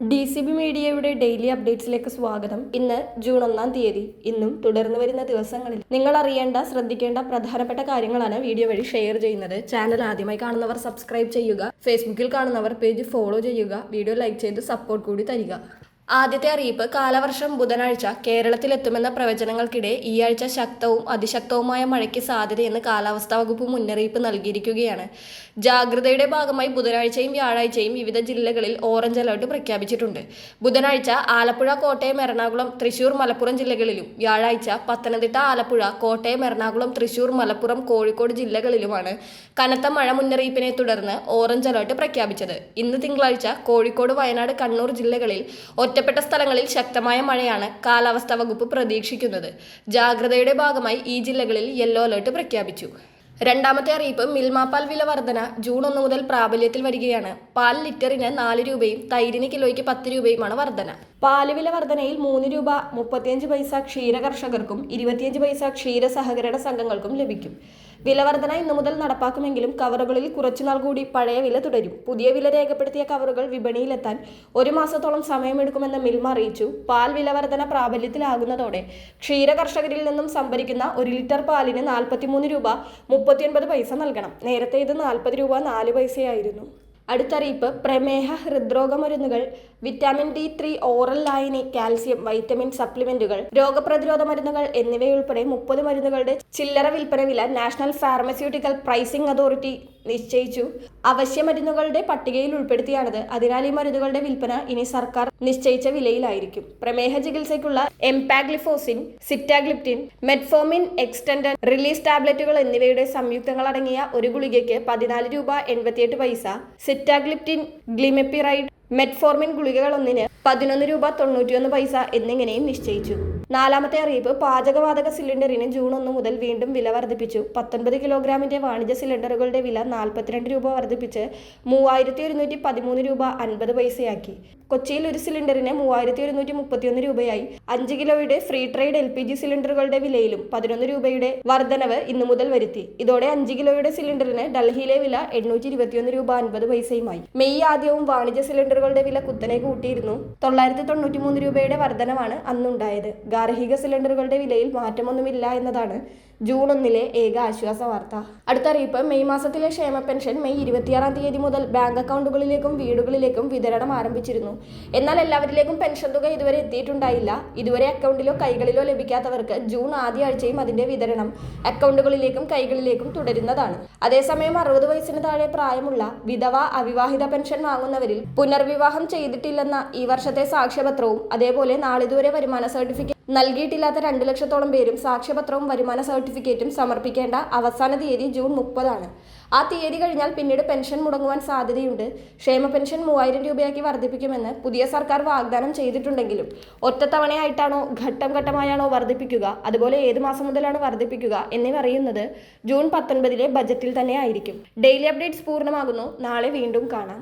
DCB മീഡിയയുടെ daily അപ്ഡേറ്റ്സിലേക്ക് സ്വാഗതം. ഇന്ന് ജൂൺ 1-ാം തീയതി. ഇന്നും തുടർന്ന് വരുന്ന ദിവസങ്ങളിൽ നിങ്ങൾ അറിയേണ്ട, ശ്രദ്ധിക്കേണ്ട പ്രധാനപ്പെട്ട കാര്യങ്ങളാണ് വീഡിയോ വഴി ഷെയർ ചെയ്യുന്നത്. ചാനൽ ആദ്യമായി കാണുന്നവർ സബ്സ്ക്രൈബ് ചെയ്യുക. ഫേസ്ബുക്കിൽ കാണുന്നവർ പേജ് ഫോളോ ചെയ്യുക. വീഡിയോ ലൈക്ക് ചെയ്ത് സപ്പോർട്ട് കൂടി തരിക. ആദ്യത്തെ അറിയിപ്പ്, കാലവർഷം ബുധനാഴ്ച കേരളത്തിലെത്തുമെന്ന പ്രവചനങ്ങൾക്കിടെ ഈ ആഴ്ച ശക്തവും അതിശക്തവുമായ മഴയ്ക്ക് സാധ്യതയെന്ന് കാലാവസ്ഥാ വകുപ്പ് മുന്നറിയിപ്പ് നൽകിയിരിക്കുകയാണ്. ജാഗ്രതയുടെ ഭാഗമായി ബുധനാഴ്ചയും വ്യാഴാഴ്ചയും വിവിധ ജില്ലകളിൽ ഓറഞ്ച് അലർട്ട് പ്രഖ്യാപിച്ചിട്ടുണ്ട്. ബുധനാഴ്ച ആലപ്പുഴ, കോട്ടയം, എറണാകുളം, തൃശൂർ, മലപ്പുറം ജില്ലകളിലും വ്യാഴാഴ്ച പത്തനംതിട്ട, ആലപ്പുഴ, കോട്ടയം, എറണാകുളം, തൃശൂർ, മലപ്പുറം, കോഴിക്കോട് ജില്ലകളിലുമാണ് കനത്ത മഴ മുന്നറിയിപ്പിനെ തുടർന്ന് ഓറഞ്ച് അലർട്ട് പ്രഖ്യാപിച്ചത്. ഇന്ന് തിങ്കളാഴ്ച കോഴിക്കോട്, വയനാട്, കണ്ണൂർ ജില്ലകളിൽ ഒറ്റപ്പെട്ട സ്ഥലങ്ങളിൽ ശക്തമായ മഴയാണ് കാലാവസ്ഥാ വകുപ്പ് പ്രതീക്ഷിക്കുന്നത്. ജാഗ്രതയുടെ ഭാഗമായി ഈ ജില്ലകളിൽ യെല്ലോ അലർട്ട് പ്രഖ്യാപിച്ചു. രണ്ടാമത്തെ അറിയിപ്പ്, മിൽമ പാൽ വില വർധന ജൂൺ 1 മുതൽ പ്രാബല്യത്തിൽ വരികയാണ്. പാൽ ലിറ്ററിന് 4 രൂപയും തൈരിന് കിലോയ്ക്ക് 10 രൂപയുമാണ് വർധന. പാല് വില വർധനയിൽ 3 രൂപ 35 പൈസ ക്ഷീര കർഷകർക്കും 25 പൈസ ക്ഷീര സഹകരണ സംഘങ്ങൾക്കും ലഭിക്കും. വില വർധന ഇന്നു മുതൽ നടപ്പാക്കുമെങ്കിലും കവറുകളിൽ കുറച്ചുനാൾ കൂടി പഴയ വില തുടരും. പുതിയ വില രേഖപ്പെടുത്തിയ കവറുകൾ വിപണിയിലെത്താൻ 1 മാസത്തോളം സമയമെടുക്കുമെന്ന് മിൽമ അറിയിച്ചു. പാൽ വില വർധന പ്രാബല്യത്തിലാകുന്നതോടെ ക്ഷീര കർഷകരിൽ നിന്നും സംഭരിക്കുന്ന 1 ലിറ്റർ പാലിന് 43 രൂപ 39 പൈസ നൽകണം. നേരത്തെ ഇത് 40 രൂപ 4 പൈസയായിരുന്നു. അടുത്തറിയിപ്പ്, പ്രമേഹ, ഹൃദ്രോഗ മരുന്നുകൾ, വിറ്റാമിൻ D3, ഓറൽ ലായനി, കാൽസ്യം, വൈറ്റമിൻ സപ്ലിമെന്റുകൾ, രോഗപ്രതിരോധ മരുന്നുകൾ എന്നിവയുൾപ്പെടെ 30 മരുന്നുകളുടെ ചില്ലറ വിൽപ്പന വില നാഷണൽ ഫാർമസ്യൂട്ടിക്കൽ പ്രൈസിംഗ് അതോറിറ്റി നിശ്ചയിച്ചു. അവശ്യ മരുന്നുകളുടെ പട്ടികയിൽ ഉൾപ്പെടുത്തിയാണത്. അതിനാൽ ഈ മരുന്നുകളുടെ വിൽപ്പന ഇനി സർക്കാർ നിശ്ചയിച്ച വിലയിലായിരിക്കും. പ്രമേഹ ചികിത്സയ്ക്കുള്ള എംപാഗ്ലിഫോസിൻ, സിറ്റാഗ്ലിപ്റ്റിൻ, മെറ്റ്ഫോമിൻ എക്സ്റ്റൻഡഡ് റിലീസ് ടാബ്ലറ്റുകൾ എന്നിവയുടെ സംയുക്തങ്ങളടങ്ങിയ ഒരു ഗുളികയ്ക്ക് 14 രൂപ 88 പൈസ, സിറ്റാഗ്ലിപ്റ്റിൻ, ഗ്ലിമെപ്പിറൈഡ്, മെറ്റ്ഫോർമിൻ ഗുളികകൾ ഒന്നിന് 11 രൂപ 91 പൈസ എന്നിങ്ങനെയും നിശ്ചയിച്ചു. നാലാമത്തെ അറിയിപ്പ്, പാചകവാതക സിലിണ്ടറിന് ജൂൺ 1 മുതൽ വീണ്ടും വില വർദ്ധിപ്പിച്ചു. 19 കിലോഗ്രാമിന്റെ വാണിജ്യ സിലിണ്ടറുകളുടെ വില 42 രൂപ വർദ്ധിപ്പിച്ച് 3113 രൂപ 50 പൈസയാക്കി. കൊച്ചിയിൽ ഒരു സിലിണ്ടറിന് 3131 രൂപയായി. 5 കിലോയുടെ ഫ്രീ ട്രേഡ് LPG സിലിണ്ടറുകളുടെ വിലയിലും 11 രൂപയുടെ വർധനവ് ഇന്നു മുതൽ വരുത്തി. ഇതോടെ 5 കിലോയുടെ സിലിണ്ടറിന് ഡൽഹിയിലെ വില 821 രൂപ 50 പൈസയുമായി. മെയ് ആദ്യവും വാണിജ്യ സിലിണ്ടറുകളുടെ വില കുത്തനെ കൂട്ടിയിരുന്നു. 993 രൂപയുടെ വർധനവാണ് അന്നുണ്ടായത്. ഗാർഹിക സിലിണ്ടറുകളുടെ വിലയിൽ മാറ്റമൊന്നുമില്ല എന്നതാണ് ജൂൺ 1 ഏക ആശ്വാസ വാർത്ത. അടുത്ത അറിയിപ്പ്, മെയ് മാസത്തിലെ ക്ഷേമ പെൻഷൻ മെയ് 26-ാം തീയതി മുതൽ ബാങ്ക് അക്കൗണ്ടുകളിലേക്കും വീടുകളിലേക്കും വിതരണം ആരംഭിച്ചിരുന്നു. എന്നാൽ എല്ലാവരിലേക്കും പെൻഷൻ തുക ഇതുവരെ എത്തിയിട്ടുണ്ടായില്ല. ഇതുവരെ അക്കൗണ്ടിലോ കൈകളിലോ ലഭിക്കാത്തവർക്ക് ജൂൺ ആദ്യ ആഴ്ചയും അതിന്റെ വിതരണം അക്കൗണ്ടുകളിലേക്കും കൈകളിലേക്കും തുടരുന്നതാണ്. അതേസമയം 60 വയസ്സിന് താഴെ പ്രായമുള്ള വിധവ, അവിവാഹിത പെൻഷൻ വാങ്ങുന്നവരിൽ പുനർവിവാഹം ചെയ്തിട്ടില്ലെന്ന ഈ വർഷത്തെ സാക്ഷ്യപത്രവും അതേപോലെ നാളിതുവരെ വരുമാന സർട്ടിഫിക്കറ്റ് നൽകിയിട്ടില്ലാത്ത 2 ലക്ഷത്തോളം പേരും സാക്ഷ്യപത്രവും വരുമാന സർട്ടിഫിക്കറ്റും സമർപ്പിക്കേണ്ട അവസാന തീയതി ജൂൺ 30 ആ തീയതി കഴിഞ്ഞാൽ പിന്നീട് പെൻഷൻ മുടങ്ങുവാൻ സാധ്യതയുണ്ട്. ക്ഷേമ പെൻഷൻ 3000 രൂപയാക്കി വർദ്ധിപ്പിക്കുമെന്ന് പുതിയ സർക്കാർ വാഗ്ദാനം ചെയ്തിട്ടുണ്ടെങ്കിലും ഒറ്റത്തവണയായിട്ടാണോ ഘട്ടം ഘട്ടമായാണോ വർദ്ധിപ്പിക്കുക, അതുപോലെ ഏത് മാസം മുതലാണ് വർദ്ധിപ്പിക്കുക എന്നിവ അറിയുന്നത് ജൂൺ 19 ബജറ്റിൽ തന്നെ ആയിരിക്കും. ഡെയിലി അപ്ഡേറ്റ്സ് പൂർണ്ണമാകുന്നു. നാളെ വീണ്ടും കാണാം.